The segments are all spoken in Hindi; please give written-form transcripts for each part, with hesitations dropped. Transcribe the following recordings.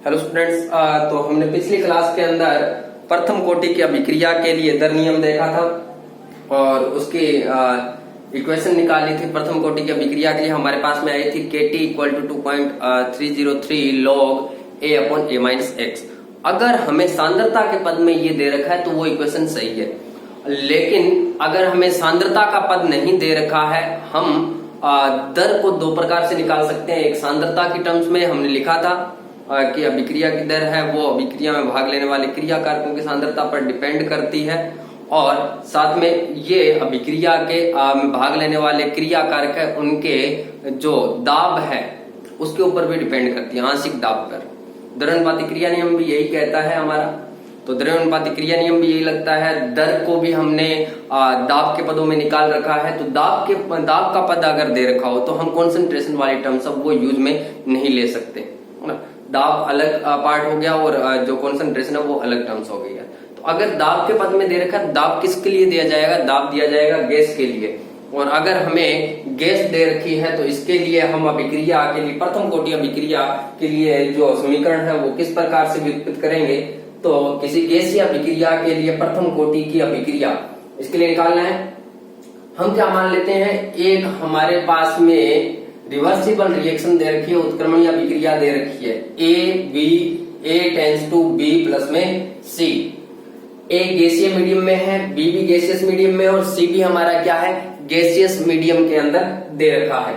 हेलो स्टूडेंट्स, तो हमने पिछली क्लास के अंदर प्रथम कोटि की अभिक्रिया के लिए दर नियम देखा था और उसकी इक्वेशन निकाली थी। प्रथम कोटि की अभिक्रिया के लिए हमारे पास में आई थी KT equal to 2.303 log A upon A minus X. अगर हमें सांद्रता के पद में ये दे रखा है तो वो इक्वेशन सही है, लेकिन अगर हमें सांद्रता का पद नहीं दे रखा है, हम दर को दो प्रकार से निकाल सकते हैं। एक सांद्रता की टर्म्स में हमने लिखा था कि अभिक्रिया की दर है वो अभिक्रिया में भाग लेने वाले क्रिया कारकों की सांद्रता पर डिपेंड करती है, और साथ में ये अभिक्रिया के में भाग लेने वाले क्रिया कारक है उनके जो दाब है उसके ऊपर भी डिपेंड करती है, आंशिक दाब पर। द्रव्यानुपाती क्रिया नियम भी यही कहता है हमारा। तो द्रव्यानुपाती क्रिया नियम भी यही लगता है। दर को भी हमने दाब के पदों में निकाल रखा है, तो दाब का पद अगर दे रखा हो तो हम कॉन्सेंट्रेशन वाली टर्म्स अब वो यूज में नहीं ले सकते, है ना। दाब अलग पार्ट हो गया और जो कॉन्सेंट्रेशन है वो अलग टर्म्स हो गई है। तो अगर दाब के पद में दे रखा है, दाब किसके लिए दिया जाएगा? दाब दिया जाएगा गैस के लिए। और अगर हमें गैस दे रखी है तो इसके लिए हम अभिक्रिया के लिए, प्रथम कोटि अभिक्रिया के लिए जो समीकरण है वो किस प्रकार से व्युत्पत्त करेंगे? तो किसी गैसीय अभिक्रिया के लिए प्रथम कोटि की अभिक्रिया इसके लिए निकालना है। हम क्या मान लेते हैं, एक हमारे पास में रिवर्सिबल रिएक्शन दे रखी है, उत्क्रमणीय अभिक्रिया दे रखी है A tends to B plus में C। A गैसीय मीडियम में है, B भी गैसियस मीडियम में, और C भी हमारा क्या है, गैसियस मीडियम के अंदर दे रखा है।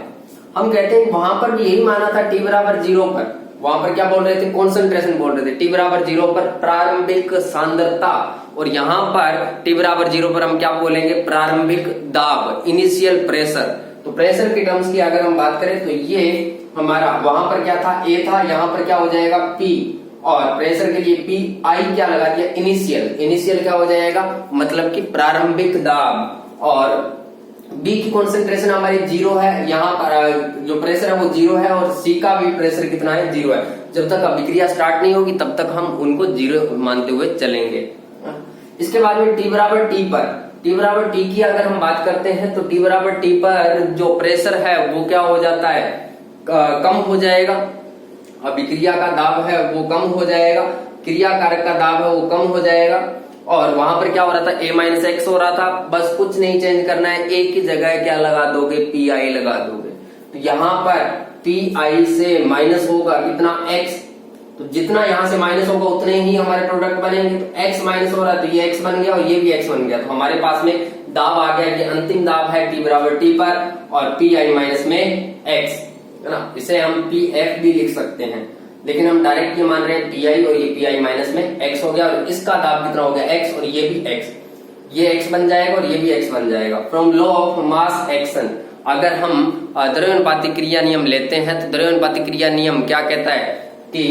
हम कहते हैं वहां पर भी यही माना था t बराबर 0 पर। वहां पर क्या बोल रहे थे? कॉन्सेंट्रेशन बोल रहे थे। t बराबर 0 पर प्रारंभिक सांद्रता, और यहाँ पर t बराबर 0 पर हम क्या बोलेंगे? प्रारंभिक दाब, इनिशियल प्रेशर। तो प्रेशर की टर्म्स की अगर हम बात करें तो ये हमारा वहां पर क्या था, A था, यहाँ पर क्या हो जाएगा P, और प्रेशर के लिए P I क्या लगा दिया, इनिशियल क्या हो जाएगा, मतलब कि प्रारंभिक दाब। और B की कॉन्सेंट्रेशन हमारी 0 है, यहाँ पर जो प्रेशर है वो 0 है, और C का भी प्रेशर कितना है, 0 है। जब तक अभिक्रिया स्टार्ट नहीं होगी तब तक हम उनको 0 मानते हुए चलेंगे। इसके बाद में t बराबर T पर, t बराबर T की अगर हम बात करते हैं तो t बराबर T पर जो प्रेशर है वो क्या हो जाता है, कम हो जाएगा। अभिक्रिया का दाब है वो कम हो जाएगा, क्रिया कारक का दाब है वो कम हो जाएगा। और वहां पर क्या हो रहा था, A माइनस एक्स हो रहा था। बस कुछ नहीं चेंज करना है, A की जगह क्या लगा दोगे, PI लगा दोगे। तो यहाँ पर PI से माइनस होगा कितना, x। तो जितना यहाँ से माइनस होगा उतने ही हमारे प्रोडक्ट बनेंगे। तो x माइनस हो रहा है तो ये x बन गया और ये भी x बन गया। तो हमारे पास में दाब आ गया कि अंतिम दाब है t बराबर T पर और PI माइनस में x, है ना। इसे हम PF भी लिख सकते हैं, लेकिन हम डायरेक्ट ये मान रहे हैं PI और ये PI माइनस में x हो गया, और इसका दाब कितना हो गया, x, और ये भी x, ये x बन जाएगा और ये भी x बन जाएगा। From law of mass action, अगर हम द्रव्यानुपाती क्रिया नियम लेते हैं तो द्रव्यानुपाती क्रिया नियम क्या कहता है कि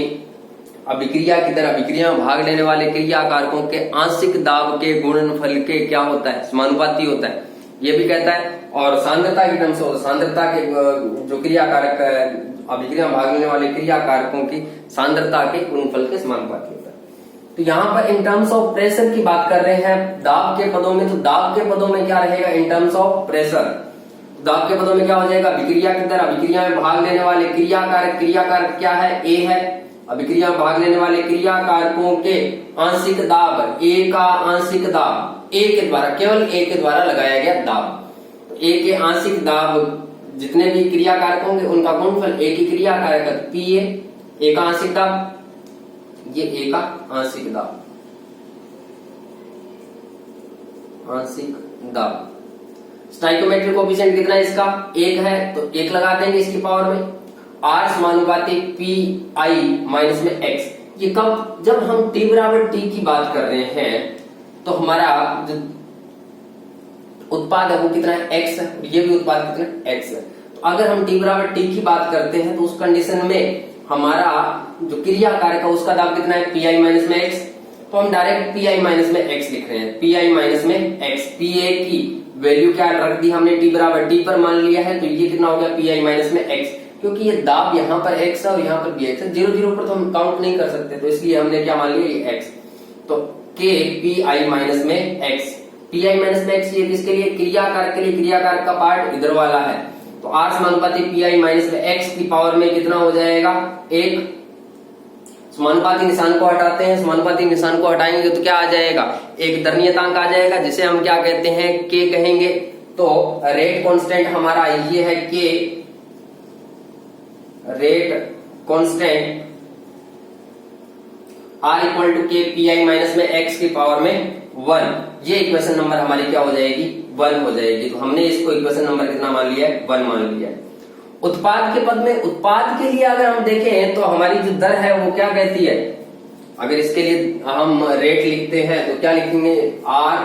अभिक्रिया की दर अभिक्रिया में भाग लेने वाले क्रिया कारकों के आंशिक दाब के गुणनफल के क्या होता है, समानुपाती होता है, ये भी कहता है। और सांद्रता की टर्म्स से सांद्रता के जो क्रिया कारक अभिक्रिया में भाग लेने वाले क्रिया कारकों की सांद्रता के गुणनफल के समानुपाती होता है। तो यहाँ पर इन टर्म्स ऑफ प्रेशर की बात कर रहे हैं दाब के पदों में, तो दाब के पदों में क्या रहेगा, इन टर्म्स ऑफ प्रेशर। दाब के पदों में क्या हो जाएगा, अभिक्रिया की दर अभिक्रिया में भाग लेने वाले क्रिया कारक क्या है, A है। अभिक्रिया में भाग लेने वाले क्रिया कारकों के आंशिक दाब, A का आंशिक दाब, A के द्वारा, केवल A के द्वारा लगाया गया दाब। तो A के आंशिक दाब जितने भी क्रिया कारक होंगे उनका गुणनफल, A की क्रिया कारक PA, A का आंशिक दाब, ये A का आंशिक दाब, आंशिक दाब। स्टोइकोमेट्रिक कोएफिशिएंट कितना है इसका, 1 है, तो 1 लगा देंगे इसकी पावर में। R समानुपाती PI माइनस में x। ये कब, जब हम t बराबर T की बात कर रहे हैं तो हमारा जो उत्पाद है वो कितना है, x है, ये भी उत्पाद कितना है, x है। तो अगर हम t बराबर T की बात करते हैं तो उस कंडीशन में हमारा जो क्रिया कारक है उसका दाब कितना है, PI माइनस में x। तो हम डायरेक्ट PI माइनस में x लिख रहे हैं, PI माइनस में x। PA की वैल्यू क्या रख दी हमने, t बराबर T पर मान लिया है, तो ये कितना हो गया, PI माइनस में x। क्योंकि ये दाब यहाँ पर x है और यहाँ पर भी x है, 0 0 पर तो हम काउंट नहीं कर सकते, तो इसलिए हमने क्या मान लिया, ये x। तो K PI माइनस में x, PI माइनस में x ये किसके लिए, क्रिया कारक के लिए। क्रिया कारक का पार्ट इधर वाला है, तो R समानुपाती PI माइनस में x की पावर में कितना हो जाएगा, 1। समानुपाती निशान को हटाते हैं, समानुपाती निशान को हटाएंगे तो क्या आ जाएगा, एक दरनीयतांक आ जाएगा जिसे हम क्या कहते हैं, के कहेंगे। तो रेट कांस्टेंट हमारा ये है के, rate constant R equal to K P I minus में एक्स की पावर में 1। ये इक्वेशन नंबर हमारी क्या हो जाएगी, 1 हो जाएगी। तो हमने इसको इक्वेशन नंबर कितना मान लिया है, 1 मान लिया है। उत्पाद के पद में, उत्पाद के लिए अगर हम देखें तो हमारी जो दर है वो क्या कहती है, अगर इसके लिए हम रेट लिखते हैं तो क्या लिखेंगे, आर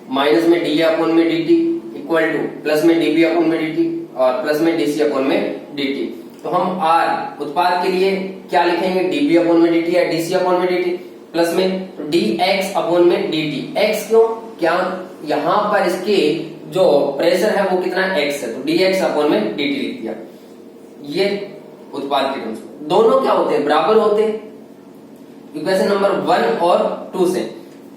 माइनस में डी अपॉन में D T equal two plus में डीबी अपॉन में डी टी और प्लस में डीसी अपॉन में डी टी। तो हम आर उत्पाद के लिए क्या लिखेंगे, डीबी अपॉन में डी टी या डीसी अपॉन में डी टी प्लस में डी एक्स अपॉन में डी टी। एक्स क्यों, क्या यहाँ पर इसके जो प्रेशर है वो कितना एक्स है, तो डी एक्स अपॉन में डी टी लिख दिया। ये उत्पाद के टर्म्स, दोनों क्या होते हैं, बराबर होते हैं। इक्वेशन नंबर 1 और 2 से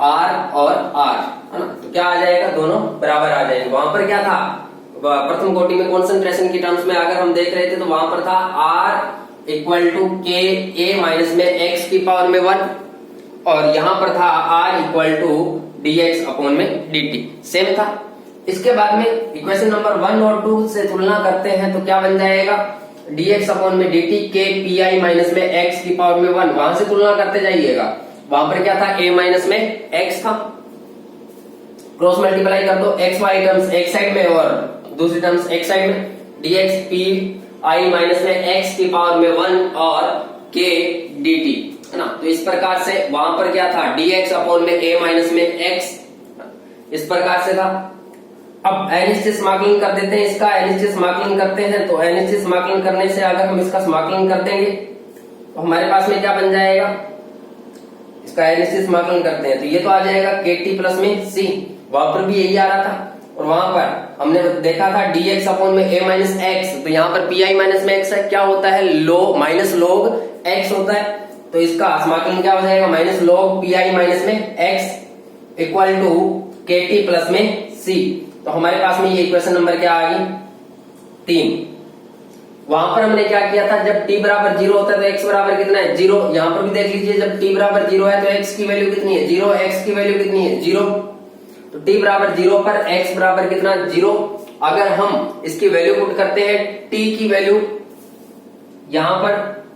आर और आर है ना, तो क्या आ जाएगा, दोनों बराबर आ जाएंगे। वहां पर क्या था, प्रथम कोटि में कॉन्सेंट्रेशन की टर्म्स में अगर हम देख रहे थे तो वहां पर था R equal to K A minus में एक्स की पावर में 1 और यहां पर था R equal to D X upon में डी टी, सेम था। इसके बाद में इक्वेशन नंबर 1 और 2 से तुलना करते हैं तो क्या बन जाएगा, dx अपॉन में dt के पी आई माइनस में x की पावर में 1, वहां से तुलना करते जाइएगा। वहां पर क्या था, a माइनस में x था, क्रॉस मल्टीप्लाई कर दो, x वाली टर्म्स एक साइड में और दूसरी टर्म्स एक साइड में, dx पी आई माइनस में x की पावर में 1 और k dt है ना। तो इस प्रकार से वहां पर क्या था, dx अपॉन में a माइनस में x, इस प्रकार से था। अब एनएचसी समाकलन कर देते हैं, इसका एनएचसी समाकलन करते हैं तो एनएचसी समाकलन करने से अगर हम इसका समाकलन कर देंगे तो हमारे पास में क्या बन जाएगा, इसका एनएचसी समाकलन करते हैं तो ये तो आ जाएगा केटी प्लस में सी, वहां पर भी यही आ रहा था और वहां पर हमने देखा था dx अपॉन में a माइनस एक्स, तो यहाँ पर पी आई माइनस में एक्स है, क्या होता है, लो माइनस लॉग एक्स होता है। तो इसका समाकलन क्या हो जाएगा, minus log P I minus में एक्स इक्वल टू के टी प्लस में सी। तो हमारे पास में ये इक्वेशन नंबर क्या आ गई, 3। वहां पर हमने क्या किया था, जब t बराबर 0 होता है तो x बराबर कितना है, 0। यहां पर भी देख लीजिए, जब t बराबर 0 है तो x की वैल्यू कितनी है, 0, x की वैल्यू कितनी है, 0। तो t बराबर 0 पर x बराबर कितना, 0। अगर हम इसकी वैल्यू पुट करते हैं, t की वैल्यू यहां पर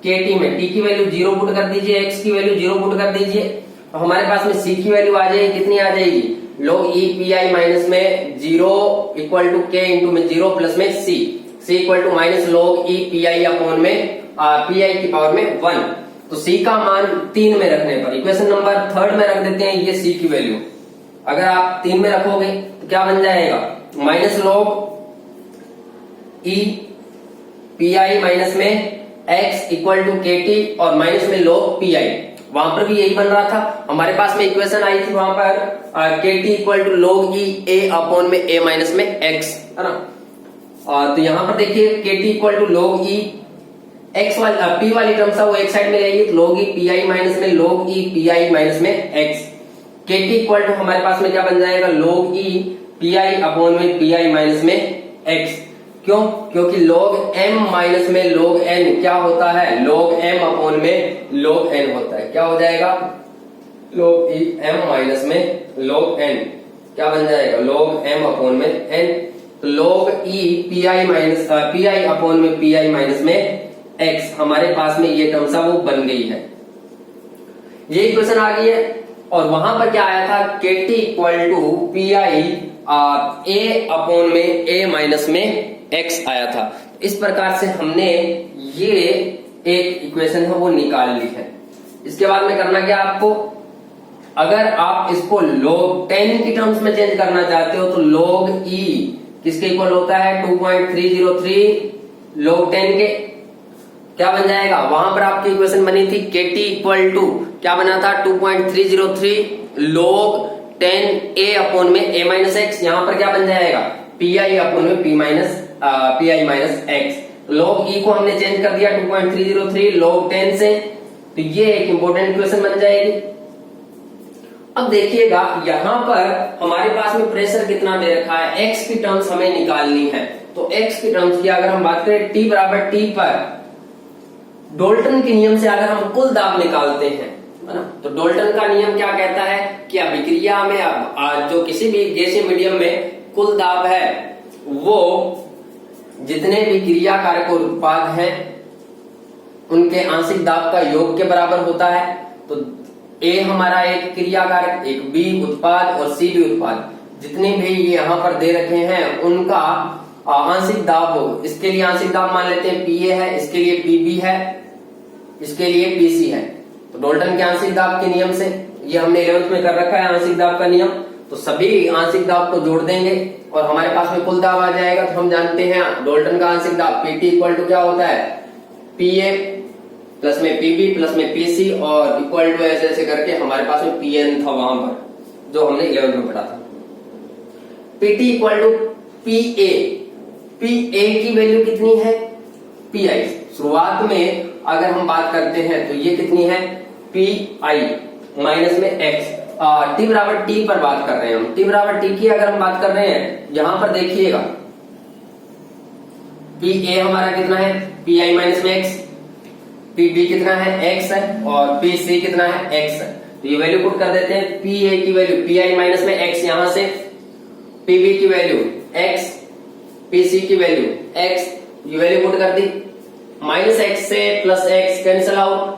kt में t की वैल्यू 0 पुट कर दीजिए, x की वैल्यू 0 पुट कर दीजिए, तो हमारे पास में c की वैल्यू आ जाएगी, कितनी आ जाएगी, log e P I minus में 0 इक्वल टू के इंटू में 0 प्लस में c equal to minus log e P I upon में पी आई की पावर में 1। तो c का मान 3 में रखने पर इक्वेशन नंबर 3 में रख देते हैं ये c की वैल्यू, अगर आप 3 में रखोगे तो क्या बन जाएगा, minus log e P I minus में x इक्वल टू के टी और माइनस में log पी आई, वहां पर भी यही बन रहा था। हमारे पास में इक्वेशन आई थी वहां पर K T equal to log e a upon में a माइनस में x है ना। तो यहाँ पर देखिए K T equal to log e x वाली p वाली टर्म था वो एक साइड में रहेगी, तो log e P I minus में log e P I minus में x। K T equal to हमारे पास में क्या बन जाएगा, log e P I upon में पी आई माइनस में x। क्यों, क्योंकि log m माइनस में log n क्या होता है, log m अपॉन में log n होता है। क्या हो जाएगा, log e m माइनस में log n क्या बन जाएगा, log m अपॉन में n। तो log e P I minus P I upon में पी आई माइनस में x, हमारे पास में ये टर्म सा वो बन गई है, ये इक्वेशन आ गई है। और वहां पर क्या आया था, K T equal to P I A upon में a माइनस में x आया था। इस प्रकार से हमने ये एक इक्वेशन है वो निकाल ली है। इसके बाद में करना क्या आपको, अगर आप इसको log 10 की टर्म्स में चेंज करना चाहते हो तो log e किसके इक्वल होता है, 2.303 log 10 के क्या बन जाएगा, वहां पर आपकी इक्वेशन बनी थी के टी इक्वल टू क्या बना था, 2.303 log 10 a अपॉन में a माइनस एक्स, यहां पर क्या बन जाएगा, पी आई अपॉन में P I minus x. log e को हमने चेंज कर दिया 2.303 log 10 से, तो ये एक इंपॉर्टेंट इक्वेशन बन जाएगी। अब देखिएगा यहां पर हमारे पास में प्रेशर कितना दे रखा है, x की टर्म्स हमें निकालनी है। तो x की टर्म्स की अगर हम बात करें, t बराबर t पर डाल्टन के नियम से अगर हम कुल दाब निकालते हैं, है ना, तो डाल्टन का नियम क्या कहता है कि अभिक्रिया में अब जो किसी भी गैसीय मीडियम में कुल दाब है वो जितने भी क्रिया कारक और उत्पाद हैं उनके आंशिक दाब का योग के बराबर होता है। तो ए हमारा एक क्रिया कारक, एक बी उत्पाद और सी भी उत्पाद, जितने भी ये यहाँ पर दे रखे हैं उनका आंशिक दाब हो। इसके लिए आंशिक दाब मान लेते हैं पीए है, इसके लिए पीबी है, इसके लिए पीसी है। तो डाल्टन के आंशिक दाब के नियम से, ये हमने 11th में कर रखा है आंशिक दाब का नियम, तो सभी आंशिक दाब को जोड़ देंगे और हमारे पास में कुल दाब आ जाएगा। तो हम जानते हैं डाल्टन का आंशिक दाब पीटी इक्वल टू क्या होता है, पीए प्लस में पीबी प्लस में पीसी और इक्वल टू ऐसे ऐसे करके हमारे पास में पीएन था वहां पर जो हमने 11th में पढ़ा था। पीटी इक्वल टू पीए, पीए की वैल्यू कितनी है, पीआई। शुरुआत में अगर हम बात करते हैं तो ये कितनी है, पीआई माइनस में एक्स, टी बराबर टी पर बात कर रहे हैं हम। टी बराबर टी की अगर हम बात कर रहे हैं, यहां पर देखिएगा पी ए हमारा कितना है, पी आई माइनस में एक्स, पी बी कितना है, एक्स है, और पी सी कितना है, एक्स है। तो ये वैल्यू पुट कर देते हैं, पी ए की वैल्यू पी आई माइनस में एक्स यहां से, पी बी की वैल्यू एक्स, पी सी की वैल्यू एक्स, ये वैल्यू पुट कर दी, माइनस एक्स से प्लस एक्स कैंसिल आउट,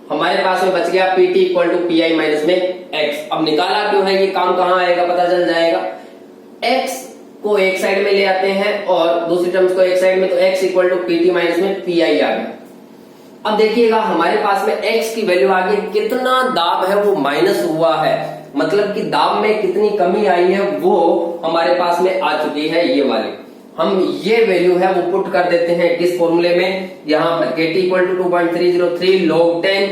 हमारे पास में बच गया PT equal to P I minus में एक्स। अब निकाला क्यों है, ये काम कहां आएगा पता चल जाएगा। एक्स को एक साइड में ले आते हैं और दूसरी टर्म्स को एक साइड में, तो X equal to PT minus में पी आई आ गया। अब देखिएगा हमारे पास में एक्स की वैल्यू आ गई, कितना दाब है वो माइनस हुआ है, मतलब कि दाब में कितनी कमी आई है वो हमारे पास में आ चुकी है, ये वाली। हम ये वैल्यू है वो पुट कर देते हैं किस फॉर्मूले में, यहाँ पर K T equal to 2.303 log 10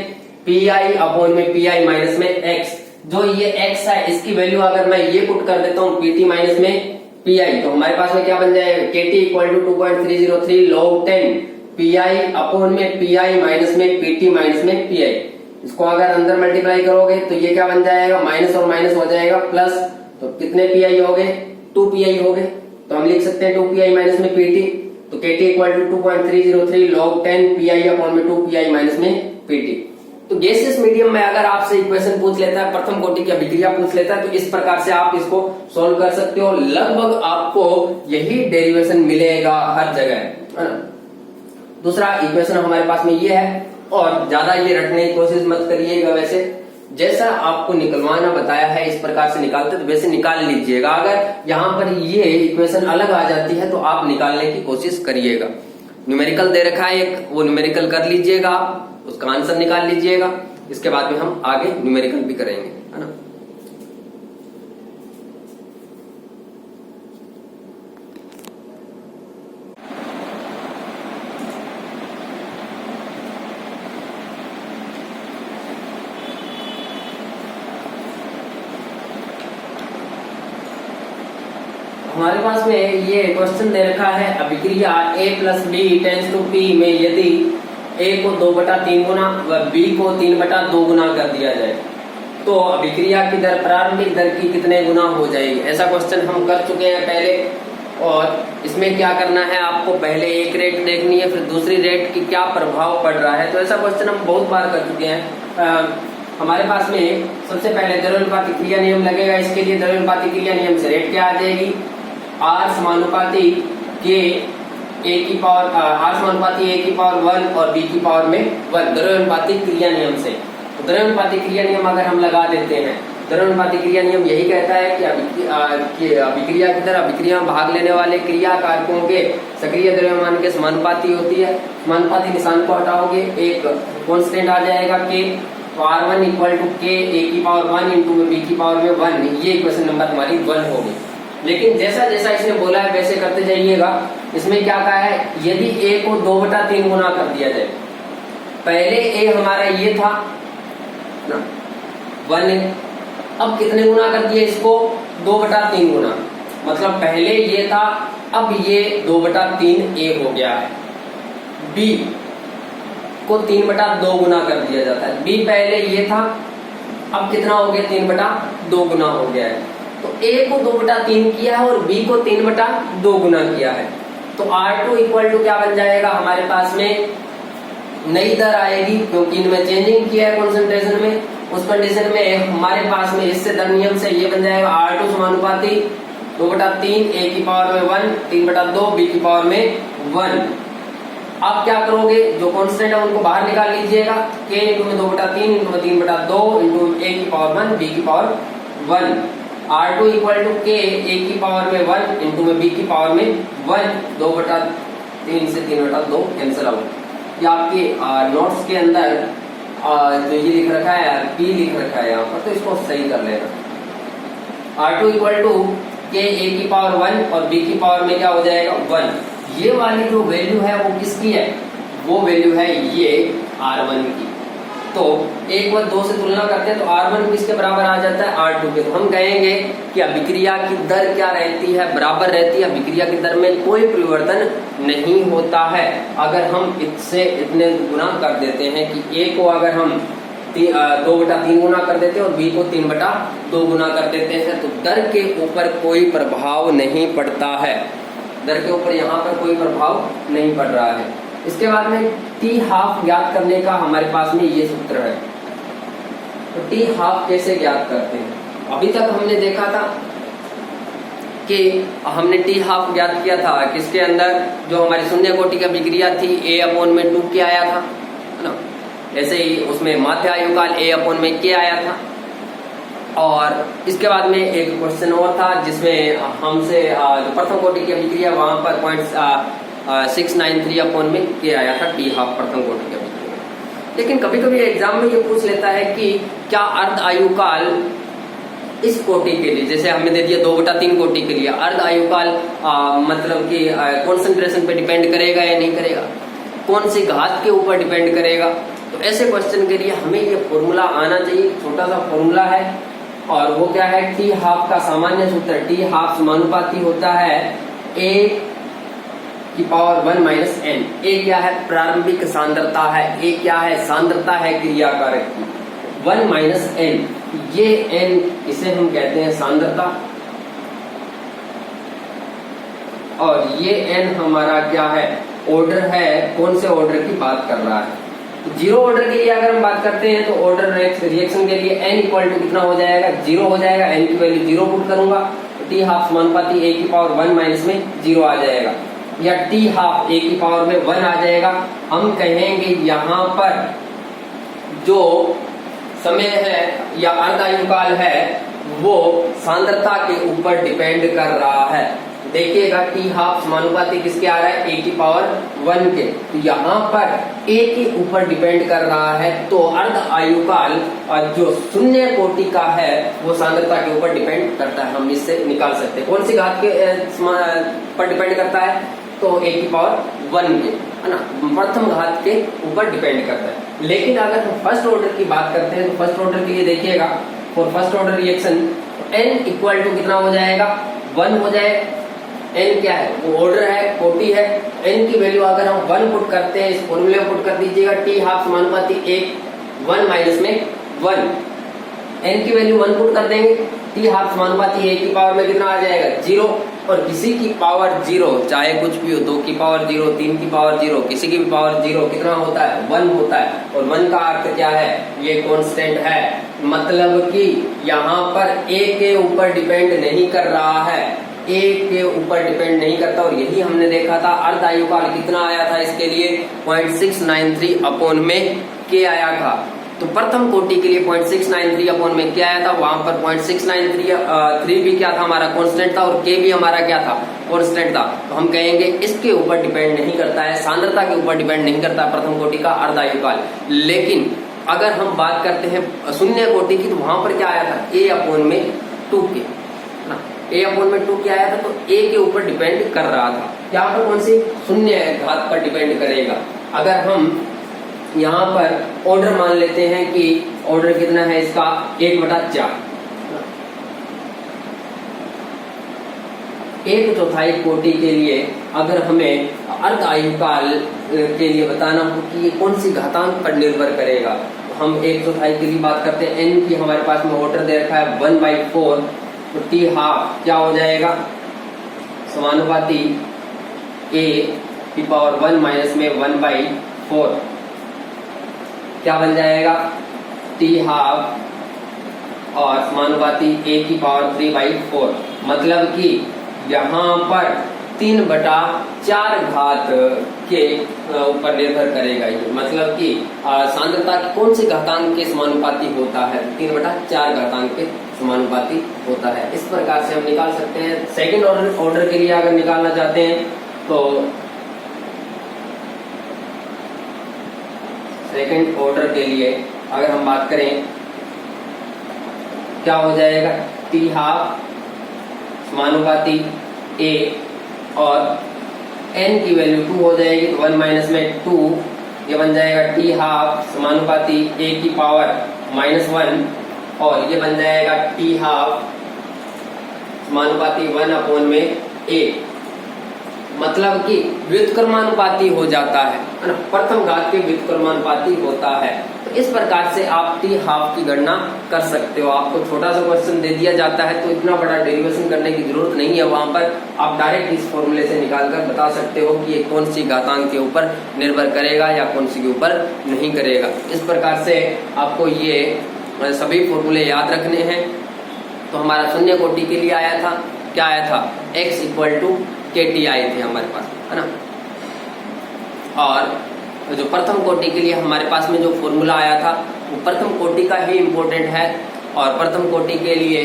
P I upon में पी आई माइनस में एक्स। जो ये एक्स है इसकी वैल्यू अगर मैं ये पुट कर देता हूँ पीटी माइनस में पी आई, तो हमारे पास में क्या बन जाएगा, K T equal to 2.303 log 10 P I upon में पी आई माइनस में पीटी माइनस में पी आई। इसको अगर अंदर मल्टीप्लाई करोगे तो ये क्या बन जाएगा, माइनस और माइनस हो जाएगा प्लस, तो कितने पी आई हो गए, 2 पी आई हो गए। तो हम लिख सकते हैं 2 पी आई माइनस में पीटी, तो K T equal to 2.303 log 10 P I upon में 2 पी आई माइनस में पीटी। तो गैसियस मीडियम में अगर आपसे इक्वेशन पूछ लेता है, प्रथम कोटि की अभिक्रिया पूछ लेता है, तो इस प्रकार से आप इसको सोल्व कर सकते हो। लगभग आपको यही डेरिवेशन मिलेगा हर जगह, है ना। दूसरा इक्वेशन हमारे पास में ये है, और ज्यादा ये रटने की कोशिश मत करिएगा, वैसे जैसा आपको निकलवाना बताया है इस प्रकार से निकालते तो वैसे निकाल लीजिएगा। अगर यहाँ पर ये इक्वेशन अलग आ जाती है तो आप निकालने की कोशिश करिएगा। न्यूमेरिकल दे रखा है एक, वो न्यूमेरिकल कर लीजिएगा, उसका आंसर निकाल लीजिएगा। इसके बाद में हम आगे न्यूमेरिकल भी करेंगे, है ना। हमारे पास में ये क्वेश्चन दे रखा है, अभिक्रिया a plus B tends to p में यदि a को 2/3 गुना व b को 3/2 गुना कर दिया जाए तो अभिक्रिया की दर प्रारंभिक दर की कितने गुना हो जाएगी। ऐसा क्वेश्चन हम कर चुके हैं पहले, और इसमें क्या करना है, आपको पहले एक रेट देखनी है, फिर दूसरी रेट की क्या प्रभाव पड़ रहा है। तो ऐसा क्वेश्चन हम बहुत बार कर चुके हैं। हमारे पास में सबसे पहले द्रव्यानुपाती क्रिया नियम लगेगा। इसके लिए द्रव्यानुपाती क्रिया नियम से रेट क्या आ जाएगी, R समानुपाती के a की पावर, R समानुपाती a की पावर 1 और b की पावर में 1, द्रव्यानुपाती क्रिया नियम से। तो द्रव्यानुपाती क्रिया नियम अगर हम लगा देते हैं, द्रव्यानुपाती क्रिया नियम यही कहता है कि अभिक्रिया की तरह अभिक्रिया में भाग लेने वाले क्रिया कारकों के सक्रिय द्रव्यमान के समानुपाती होती है। समानुपाती निशान को हटाओगे, एक कांस्टेंट आ जाएगा k, तो R1 इक्वल टू के a की पावर 1 इंटू b की पावर में 1। ये इक्वेशन नंबर हमारी 1 होगी। लेकिन जैसा जैसा इसने बोला है वैसे करते जाइएगा। इसमें क्या कहा है, यदि a को 2/3 गुना कर दिया जाए, पहले a हमारा ये था ना 1, अब कितने गुना कर दिए इसको, 2/3 गुना, मतलब पहले ये था, अब ये 2/3 a हो गया है। b को 3/2 गुना कर दिया जाता है, b पहले ये था, अब कितना हो गया, 3/2 गुना हो गया है। तो a को 2/3 किया है और b को 3/2 गुना किया है। तो R2 इक्वल टू क्या बन जाएगा हमारे पास में, नई दर आएगी, क्योंकि इनमें चेंजिंग किया है कंसंट्रेशन में। उस कंडीशन में हमारे पास में इससे दर नियम से ये बन जाएगा R2 समानुपाती 2/3 a की पावर में 1, 3/2 b की पावर में 1। आप क्या करोगे, जो कांस्टेंट है उनको बाहर निकाल लीजिएगा, k इंटू में 2/3 इंटू में 3/2 इंटू a की पावर 1 b की power 1। R2 equal to k a की पावर में 1 इंटू में b की पावर में 1। 2/3 से 3/2 कैंसिल आउट। ये आपके नोट्स के अंदर जो ये लिख रखा है p लिख रखा है यहाँ पर, तो इसको सही कर लेना। R2 equal to k a की पावर 1 और b की पावर में क्या हो जाएगा 1। ये वाली जो वैल्यू है वो किसकी है, वो वैल्यू है ये R1 की। तो 1 व 2 से तुलना करते हैं तो R1 किसके बराबर आ जाता है R2 के। तो हम कहेंगे कि अभिक्रिया की दर क्या रहती है, बराबर रहती है। अभिक्रिया की दर में कोई परिवर्तन नहीं होता है। अगर हम इससे इतने गुना कर देते हैं कि a को अगर हम 2/3 गुना कर देते हैं और b को 3/2 गुना कर देते हैं, तो दर के ऊपर कोई प्रभाव नहीं पड़ता है। दर के ऊपर यहाँ पर कोई प्रभाव नहीं पड़ रहा है। इसके बाद में t½ ज्ञात करने का हमारे पास में ये सूत्र है। तो t½ कैसे ज्ञात करते हैं, अभी तक हमने देखा था कि हमने t½ ज्ञात किया था किसके अंदर, जो हमारी शून्य कोटि की अभिक्रिया थी a/2 k आया था, है ना। ऐसे ही उसमें माध्य आयुकाल a/k आया था। और इसके बाद में एक क्वेश्चन और था जिसमें हमसे जो प्रथम कोटि की अभिक्रिया वहां पर 0.693/k आया था t½ प्रथम कोटि की अभिक्रिया। लेकिन कभी कभी एग्जाम में ये पूछ लेता है कि क्या अर्ध आयुकाल इस कोटि के लिए, जैसे हमने दे दिया 2/3 कोटि के लिए, अर्ध आयुकाल मतलब कि कॉन्सेंट्रेशन पे डिपेंड करेगा या नहीं करेगा, कौन सी घात के ऊपर डिपेंड करेगा। तो ऐसे क्वेश्चन के लिए हमें ये फॉर्मूला आना चाहिए। छोटा सा फॉर्मूला है और वो क्या है, t½ का सामान्य सूत्र t½ समानुपाती होता है a की पावर 1 माइनस n। a क्या है, प्रारंभिक सांद्रता है, a क्या है, सांद्रता है क्रिया कारक की, 1 माइनस n। ये n इसे हम कहते हैं सांद्रता, और ये n हमारा क्या है, ऑर्डर है। कौन से ऑर्डर की बात कर रहा है, जीरो ऑर्डर के लिए अगर हम बात करते हैं तो ऑर्डर रिएक्शन के लिए n इक्वल टू कितना हो जाएगा, 0 हो जाएगा। n की वैल्यू 0 पुट करूंगा तो t½ समानुपाती a की पावर 1 माइनस में 0 आ जाएगा, या t½ a की पावर में 1 आ जाएगा। हम कहेंगे यहाँ पर जो समय है या अर्ध आयुकाल है वो सांद्रता के ऊपर डिपेंड कर रहा है। देखिएगा t½ समानुपाती किसके आ रहा है, a की पावर 1 के। तो यहाँ पर a के ऊपर डिपेंड कर रहा है, तो अर्ध आयुकाल जो शून्य कोटि का है वो सांद्रता के ऊपर डिपेंड करता है। हम इससे निकाल सकते हैं कौन सी घात के पर डिपेंड करता है, तो a की पावर 1 के, है ना, प्रथम घात के ऊपर डिपेंड करता है। लेकिन अगर हम फर्स्ट ऑर्डर की बात करते हैं तो फर्स्ट ऑर्डर के लिए देखिएगा, for first order reaction n equal to कितना हो जाएगा, 1 हो जाए। n क्या है, वो ऑर्डर है, कोटि है। n की वैल्यू अगर हम 1 पुट करते हैं, इस फॉर्मूले में पुट कर दीजिएगा, t½ समानुपाती 1 माइनस में 1। n की वैल्यू 1 पुट कर देंगे, t½ समानुपाती a की पावर में कितना आ जाएगा, 0। और किसी की पावर 0 चाहे कुछ भी हो, 2 की पावर 0, 3 की पावर 0, किसी की भी पावर 0 कितना होता है, 1 होता है। और 1 का अर्थ क्या है, ये कांस्टेंट है, मतलब कि यहाँ पर a के ऊपर डिपेंड नहीं कर रहा है, a के ऊपर डिपेंड नहीं करता। और यही हमने देखा था, अर्ध आयुकाल कितना आया था इसके लिए, 0.693/k आया था। तो प्रथम कोटि के लिए 0.693/k आया था, वहां पर 0.693 भी क्या था, हमारा कांस्टेंट था, और k भी हमारा क्या था, कांस्टेंट था। तो हम कहेंगे इसके ऊपर डिपेंड नहीं करता है, सांद्रता के ऊपर डिपेंड नहीं करता है प्रथम कोटि का अर्ध आयुकाल। लेकिन अगर हम बात करते हैं शून्य कोटि की, तो वहां पर क्या आया था, a/2k, a/2 क्या आया था, तो a के ऊपर डिपेंड कर रहा था। यहाँ पर कौन सी, शून्य घात पर डिपेंड करेगा। अगर हम यहाँ पर ऑर्डर मान लेते हैं कि ऑर्डर कितना है इसका, 1/4, 1/4 कोटि के लिए अगर हमें अर्ध आयुकाल के लिए बताना हो कि ये कौन सी घातांक पर निर्भर करेगा, तो हम 1/4 के लिए बात करते हैं। n की हमारे पास में ऑर्डर दे रखा है 1/4, तो t½ क्या हो जाएगा, समानुपाती a की पावर 1 माइनस में 1/4। क्या बन जाएगा, टी हाफ और समानुपाती a की पावर 3/4। मतलब कि यहाँ पर 3/4 घात के ऊपर निर्भर करेगा ये। मतलब कि सांद्रता कौन से घातांक के समानुपाती होता है, 3/4 घातांक के समानुपाती होता है। इस प्रकार से हम निकाल सकते हैं। सेकंड ऑर्डर के लिए अगर निकालना चाहते हैं तो सेकंड ऑर्डर के लिए अगर हम बात करें, क्या हो जाएगा, टी हाफ समानुपाती a और n की वैल्यू 2 हो जाएगी, तो 1 माइनस में 2, ये बन जाएगा टी हाफ समानुपाती a की पावर -1 और ये बन जाएगा टी हाफ समानुपाती 1 में a। मतलब कि व्युत्क्रमानुपाती हो जाता है ना, प्रथम घात के व्युत्क्रमानुपाती होता है। तो इस प्रकार से आप टी हाफ की गणना कर सकते हो। आपको छोटा सा क्वेश्चन दे दिया जाता है तो इतना बड़ा डेरिवेशन करने की जरूरत नहीं है। वहां पर आप डायरेक्ट इस फॉर्मूले से निकालकर बता सकते हो कि ये कौन सी घातांक के ऊपर निर्भर करेगा या कौन सी के ऊपर नहीं करेगा। इस प्रकार से आपको ये सभी फॉर्मूले याद रखने हैं। तो हमारा शून्य कोटि के लिए आया था, क्या आया था, x = KT आए थे हमारे पास, है ना। और जो प्रथम कोटि के लिए हमारे पास में जो फॉर्मूला आया था वो प्रथम कोटि का ही इम्पोर्टेंट है। और प्रथम कोटि के लिए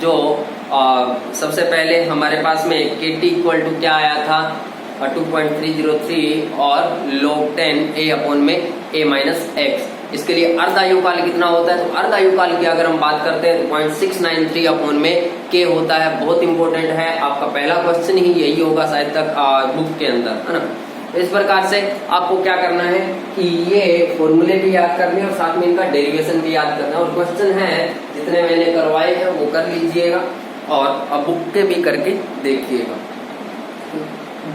जो सबसे पहले हमारे पास में KT = क्या आया था, 2.303 और log 10 a/a-x। इसके लिए अर्धायुकाल कितना होता है, तो अर्धायुकाल की अगर हम बात करते हैं तो 0.693 k होता है। बहुत इंपॉर्टेंट है, आपका पहला क्वेश्चन ही यही होगा शायद तक बुक के अंदर, है ना। तो इस प्रकार से आपको क्या करना है कि ये फॉर्मूले भी याद करने और साथ में इनका डेरिवेशन भी याद करना है। और क्वेश्चन है जितने मैंने करवाए हैं वो कर लीजिएगा और अब बुक के भी करके देखिएगा।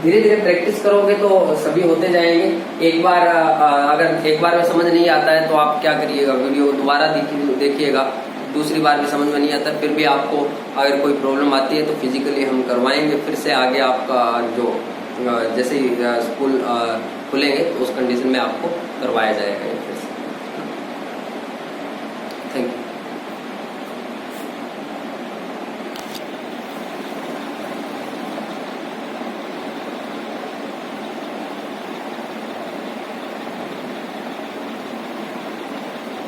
धीरे धीरे प्रैक्टिस करोगे तो सभी होते जाएंगे। एक बार अगर एक बार में समझ नहीं आता है तो आप क्या करिएगा, वीडियो दोबारा देखिएगा। दूसरी बार भी समझ में नहीं आता, फिर भी आपको अगर कोई प्रॉब्लम आती है तो फिजिकली हम करवाएंगे। फिर से आगे आपका जो जैसे ही स्कूल खुलेंगे तो उस कंडीशन में आपको करवाया जाएगा फिर से। Thank you.